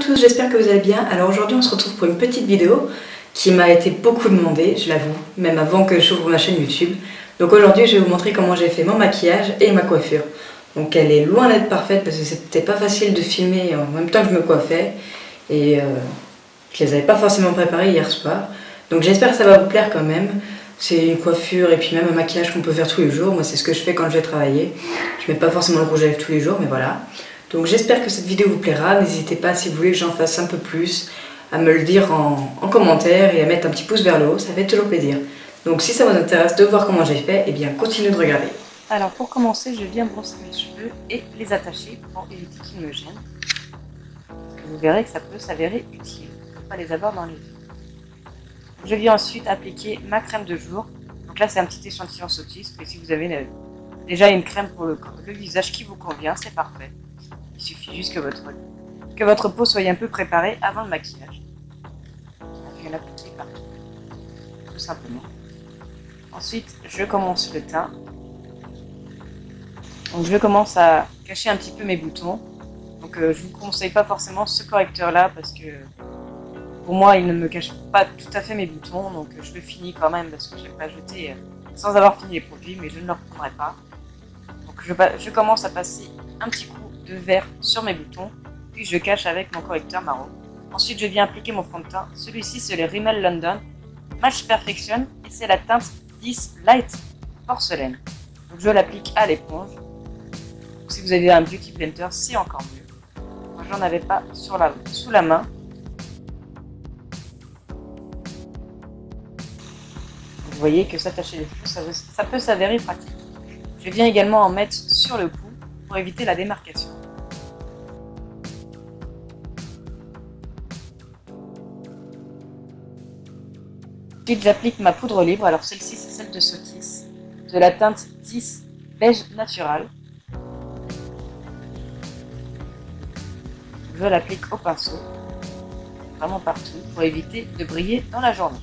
tous, j'espère que vous allez bien. Alors aujourd'hui on se retrouve pour une petite vidéo qui m'a été beaucoup demandée, je l'avoue, même avant que j'ouvre ma chaîne YouTube. Donc aujourd'hui je vais vous montrer comment j'ai fait mon maquillage et ma coiffure. Donc elle est loin d'être parfaite parce que c'était pas facile de filmer en même temps que je me coiffais. Et je les avais pas forcément préparées hier soir. Donc j'espère que ça va vous plaire quand même. C'est une coiffure et puis même un maquillage qu'on peut faire tous les jours. Moi c'est ce que je fais quand je vais travailler. Je mets pas forcément le rouge à lèvres tous les jours, mais voilà. Donc j'espère que cette vidéo vous plaira. N'hésitez pas, si vous voulez que j'en fasse un peu plus, à me le dire en commentaire et à mettre un petit pouce vers le haut, ça fait toujours plaisir. Donc si ça vous intéresse de voir comment j'ai fait, eh bien continuez de regarder. Alors pour commencer, je viens brosser mes cheveux et les attacher pour éviter qu'ils me gênent. Parce que vous verrez que ça peut s'avérer utile, pour ne pas les avoir dans les yeux. Je viens ensuite appliquer ma crème de jour. Donc là c'est un petit échantillon Sotis, mais si vous avez déjà une crème pour le visage qui vous convient, c'est parfait. Il suffit juste que votre peau soit un peu préparée avant le maquillage. Je viens l'appliquer partout, tout simplement. Ensuite, je commence le teint. Donc je commence à cacher un petit peu mes boutons. Donc je ne vous conseille pas forcément ce correcteur-là parce que pour moi, il ne me cache pas tout à fait mes boutons. Donc je le finis quand même parce que je n'aime pas jeter sans avoir fini les produits, mais je ne le reprendrai pas. Donc je commence à passer un petit coup de verre sur mes boutons, puis je cache avec mon correcteur marron. Ensuite, je viens appliquer mon fond de teint. Celui-ci, c'est le Rimmel London Match Perfection et c'est la teinte 10 Light Porcelaine. Donc, je l'applique à l'éponge. Si vous avez un Beauty Blender, c'est encore mieux. Moi, j'en avais pas sous la main. Vous voyez que s'attacher les cheveux, ça peut s'avérer pratique. Je viens également en mettre sur le cou pour éviter la démarcation. Ensuite, j'applique ma poudre libre. Alors celle-ci, c'est celle de Sotis, de la teinte 10 Beige Natural. Je l'applique au pinceau, vraiment partout, pour éviter de briller dans la journée.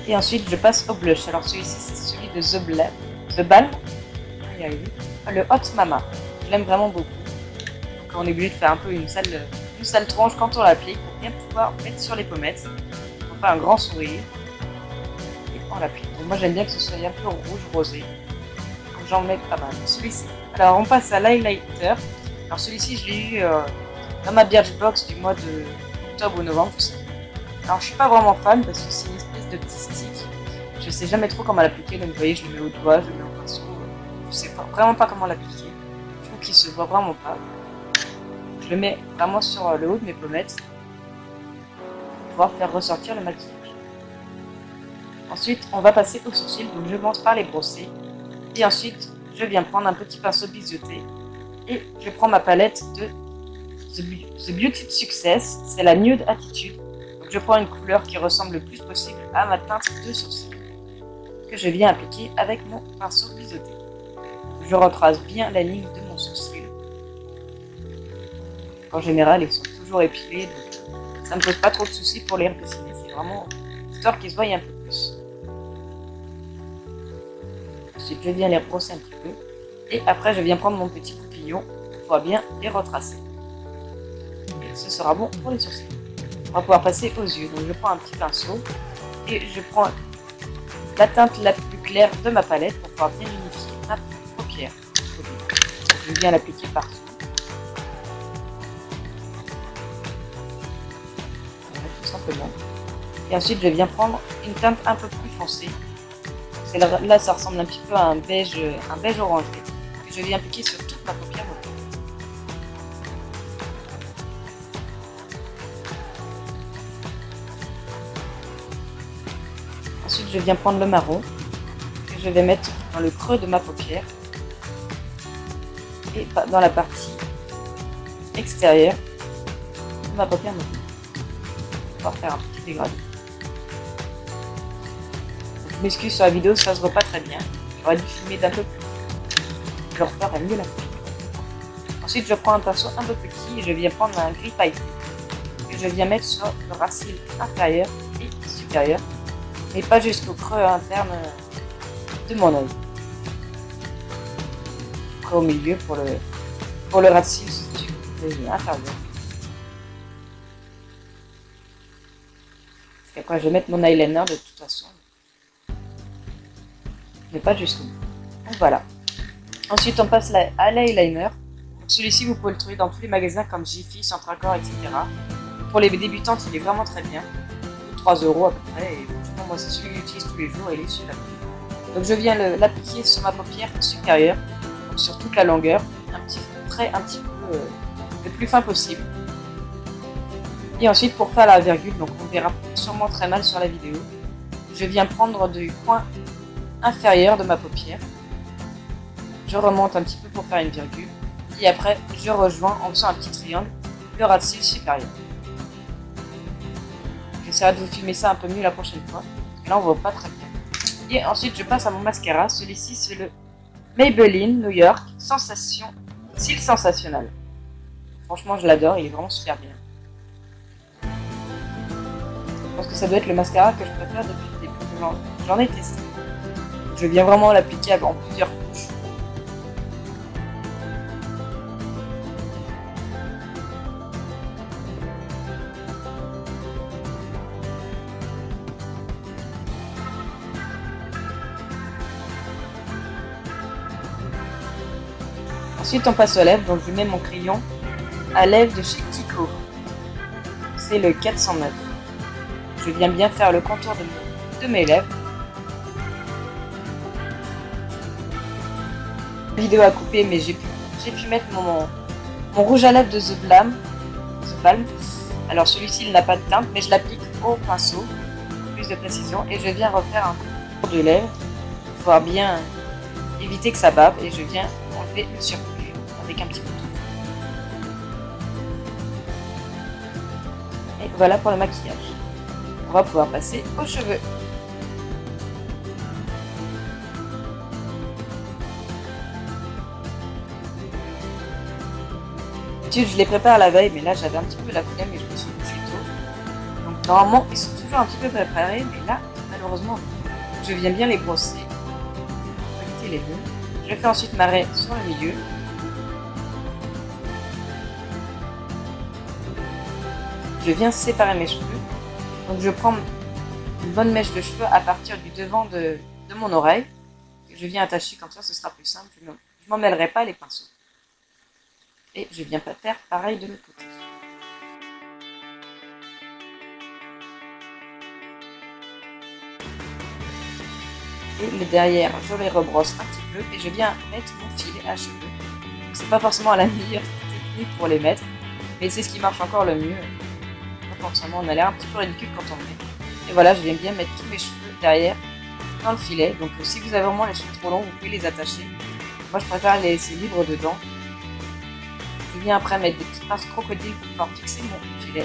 Et ensuite, je passe au blush. Alors celui-ci, c'est celui de The Balm, le Hot Mama. Je l'aime vraiment beaucoup. Donc on est obligé de faire un peu une sale tranche quand on l'applique pour bien pouvoir mettre sur les pommettes. On fait un grand sourire et on l'applique. Donc moi j'aime bien que ce soit un peu rouge rosé. Donc j'en mets pas mal. Celui-ci. Alors on passe à l'highlighter. Alors celui-ci, je l'ai eu dans ma Birchbox du mois d'octobre ou novembre. Alors je suis pas vraiment fan parce que c'est une espèce de petit stick. Je sais jamais trop comment l'appliquer, donc vous voyez, je le mets au doigt, je le mets au pinceau. Je sais vraiment pas comment l'appliquer. Je trouve qu'il se voit vraiment pas. Je le mets vraiment sur le haut de mes pommettes pour pouvoir faire ressortir le maquillage. Ensuite, on va passer aux sourcils, donc je commence par les brosser. Et ensuite, je viens prendre un petit pinceau biseauté et je prends ma palette de The Beauty Success, c'est la Nude Attitude. Je prends une couleur qui ressemble le plus possible à ma teinte de sourcil que je viens appliquer avec mon pinceau biseauté. Je retrace bien la ligne de mon sourcil. En général, ils sont toujours épilés, donc ça ne me pose pas trop de soucis pour les redessiner. C'est vraiment histoire qu'ils se voient un peu plus. Ensuite, je viens les brosser un petit peu. Et après, je viens prendre mon petit coupillon pour pouvoir bien les retracer. Et ce sera bon pour les sourcils. On va pouvoir passer aux yeux. Donc je prends un petit pinceau et je prends la teinte la plus claire de ma palette pour pouvoir bien unifier ma paupière. Je viens l'appliquer partout. Voilà, tout simplement. Et ensuite je viens prendre une teinte un peu plus foncée. Là ça ressemble un petit peu à un beige orangé. Que je viens appliquer sur toute ma paupière. Ensuite, je viens prendre le marron que je vais mettre dans le creux de ma paupière et dans la partie extérieure de ma paupière mobile. On va faire un petit dégradé. Je m'excuse sur la vidéo, ça se voit pas très bien. J'aurais dû filmer d'un peu plus. Je referai mieux la prochaine. Ensuite, je prends un pinceau un peu petit et je viens prendre un gris pailleté que je viens mettre sur le ras cils inférieur et supérieur, mais pas jusqu'au creux interne de mon œil. Après au milieu pour le ras cils inférieur. Après, je vais mettre mon eyeliner de toute façon, mais pas jusqu'au bout. Donc voilà. Ensuite, on passe à l'eyeliner. Celui-ci, vous pouvez le trouver dans tous les magasins comme Jiffy, Centracor, etc. Pour les débutantes, il est vraiment très bien. 3 € à peu près. Et franchement, moi, c'est celui que j'utilise tous les jours et il est super bien. Donc, je viens l'appliquer sur ma paupière supérieure, donc sur toute la longueur, un petit peu le plus fin possible. Et ensuite, pour faire la virgule, donc on verra sûrement très mal sur la vidéo, je viens prendre du coin inférieur de ma paupière. Je remonte un petit peu pour faire une virgule. Et après, je rejoins en faisant un petit triangle le ras de cils supérieur. J'essaierai de vous filmer ça un peu mieux la prochaine fois, parce que là on voit pas très bien. Et ensuite, je passe à mon mascara. Celui-ci, c'est le Maybelline New York Sensation Cils Sensationnel. Franchement, je l'adore, il est vraiment super bien. Je pense que ça doit être le mascara que je préfère depuis le début. J'en ai testé. Je viens vraiment l'appliquer en plusieurs couches. Ensuite, on passe aux lèvres, donc je mets mon crayon à lèvres de chez Kiko. C'est le 409. Je viens bien faire le contour de mes lèvres. Vidéo à couper, mais j'ai pu mettre mon rouge à lèvres de The Balm. Alors celui-ci, il n'a pas de teinte, mais je l'applique au pinceau, plus de précision, et je viens refaire un contour de lèvres pour pouvoir bien éviter que ça bave, et je viens enlever le surplus avec un petit peu de tout. Et voilà pour le maquillage. On va pouvoir passer aux cheveux. Je les prépare la veille, mais là j'avais un petit peu la flemme et je me suis couché tôt. Donc normalement ils sont toujours un petit peu préparés, mais là malheureusement je viens bien les brosser pour éviter les nœuds. Je fais ensuite ma raie sur le milieu. Je viens séparer mes cheveux. Donc je prends une bonne mèche de cheveux à partir du devant de mon oreille. Je viens attacher comme ça, ce sera plus simple. Je ne m'en mêlerai pas les pinceaux. Et je viens pas faire pareil de l'autre côté. Et le derrière, je les rebrosse un petit peu et je viens mettre mon filet à cheveux. C'est pas forcément la meilleure technique pour les mettre, mais c'est ce qui marche encore le mieux. Pas forcément, on a l'air un petit peu ridicule quand on le met. Et voilà, je viens bien mettre tous mes cheveux derrière dans le filet. Donc si vous avez vraiment les cheveux trop longs, vous pouvez les attacher. Moi je préfère les laisser libres dedans. Je viens après mettre des petites pinces crocodiles pour pouvoir fixer mon filet.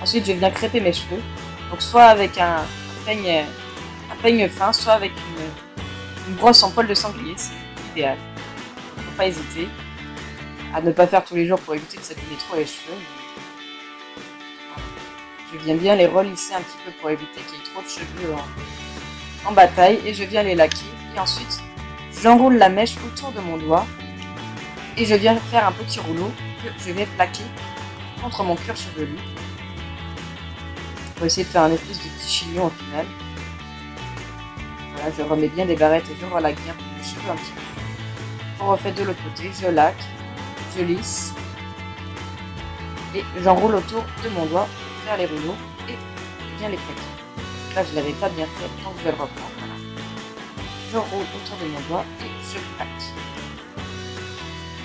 Ensuite, je viens crêper mes cheveux. Donc soit avec un peigne fin, soit avec une brosse en poil de sanglier, c'est idéal. Il ne faut pas hésiter à ne pas faire tous les jours pour éviter de s'abîmer trop les cheveux. Je viens bien les relisser un petit peu pour éviter qu'il y ait trop de cheveux en bataille et je viens les laquer. Et ensuite, j'enroule la mèche autour de mon doigt et je viens faire un petit rouleau que je vais plaquer contre mon cuir chevelu pour essayer de faire un espèce de petit chignon au final. Voilà, je remets bien les barrettes et je relaque bien les cheveux un petit peu. On refait de l'autre côté, je laque, je lisse et j'enroule autour de mon doigt pour faire les rouleaux et je viens les plaquer. Là, je ne l'avais pas bien fait, donc je vais le reprendre. Voilà. Je roule autour de mon doigt et je plaque.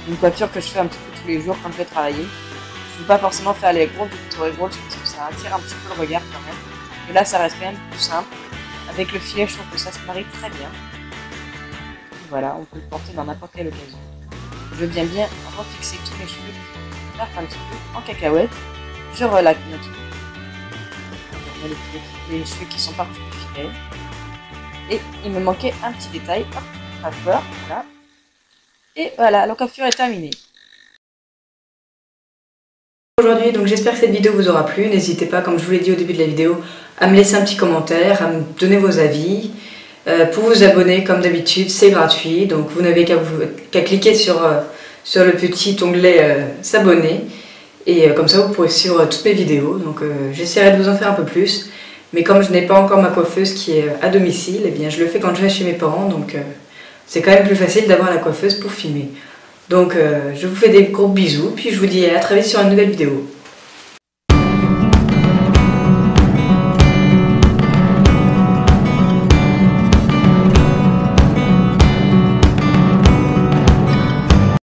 Une coiffure que je fais un petit peu tous les jours quand je vais travailler. Je ne veux pas forcément faire les gros Victory Rolls parce que ça attire un petit peu le regard quand même. Et là, ça reste quand même plus simple. Avec le filet, je trouve que ça se marie très bien. Et voilà, on peut le porter dans n'importe quelle occasion. je viens bien refixer tous mes cheveux qui partent un petit peu en cacahuète. Je relaque tout. On met les cheveux qui sont partis du filet. Et il me manquait un petit détail. Hop, la fleur, voilà. Et voilà, la coiffure est terminée. Aujourd'hui, donc j'espère que cette vidéo vous aura plu. N'hésitez pas, comme je vous l'ai dit au début de la vidéo, à me laisser un petit commentaire, à me donner vos avis. Pour vous abonner, comme d'habitude, c'est gratuit. Donc vous n'avez qu'à cliquer sur le petit onglet s'abonner. Et comme ça, vous pourrez suivre toutes mes vidéos. Donc j'essaierai de vous en faire un peu plus. Mais comme je n'ai pas encore ma coiffeuse qui est à domicile, eh bien, je le fais quand je vais chez mes parents. Donc c'est quand même plus facile d'avoir la coiffeuse pour filmer. Donc je vous fais des gros bisous. Puis je vous dis à très vite sur une nouvelle vidéo.